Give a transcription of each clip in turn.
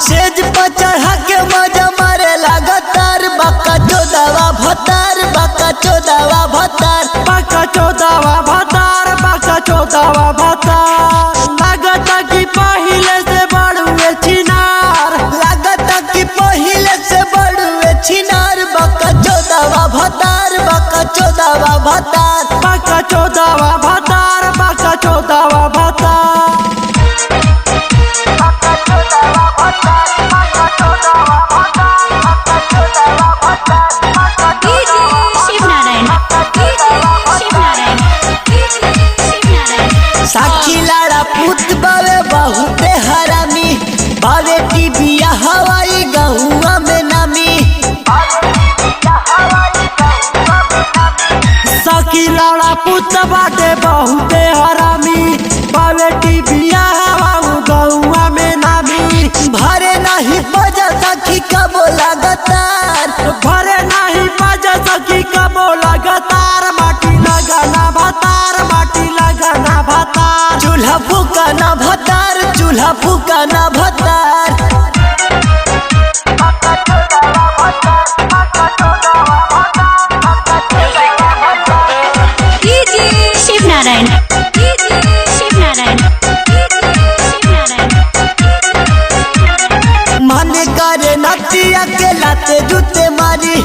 सेज पर चढ़ा के मजा मारे लगातार बाका चोदावा भतार बाका चोदावा भतार बाका चोदावा भतार बाका चोदावा भतार लागता कि पहिले से बड़ुए छिनार लागता कि पहिले से बड़ुए छिनार बाका चोदावा भतार बाका चोदावा भतार बाका चोदावा भतार बाका चोदावा भतार साक्षी लाड़ा पुत बावे बहुते हरामी बावे की बिया हवाई गहुआ में नामी साक्षी लाड़ा पुत बाटे बहुते हरामी बावे की बिया हवाई गहुआ में नामी भरे नहीं बजा सखी कबो लगातार भरे नहीं बजा सखी कबो लगातार माटी लगाना भतार माटी लगाना भतार चूल्हा फूका ना भतार चूल्हा फूका ना भतार शिव नारायण मन करे नतिया के लाते जूते मारी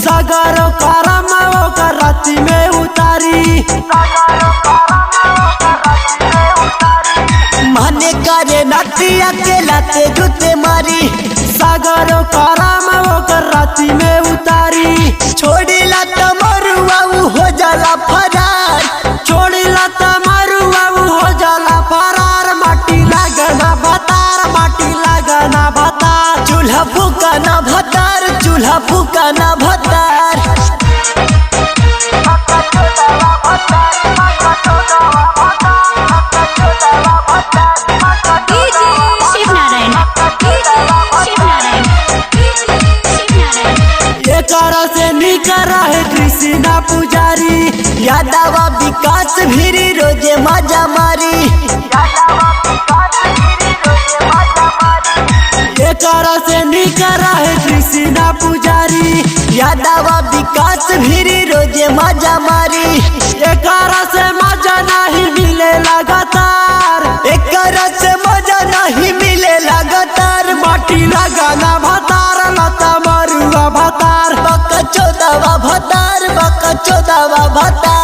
सगरो करम ओकर राती में उतारी मन करे नतिया के लाते जूते मारी सगरो करम ओकर राती में उतारी छोड़ी ला तमरुआ हो जाला फरार छोड़ी ला तमरुआ हो जाला फरार माटी लगना भतार माटी लगना भतार चूल्हा फूका ना भतार चूल्हा फूका ना भतार शिव नारायण एकरा से निकरा है कृष्णा पुजारी यादवा विकास भीरी रोजे मजा मारी एकरा से निकरा है कृष्णा पुजारी यादवा विकास भीरी रोजे मजा मारी एकरा से मजा नहीं मिले लगातार एकरा से मजा नहीं मिले लगातार माटी लगाना भतार लता मरुआ भतार बाका चोदावा भतार बाका चोदावा भतार।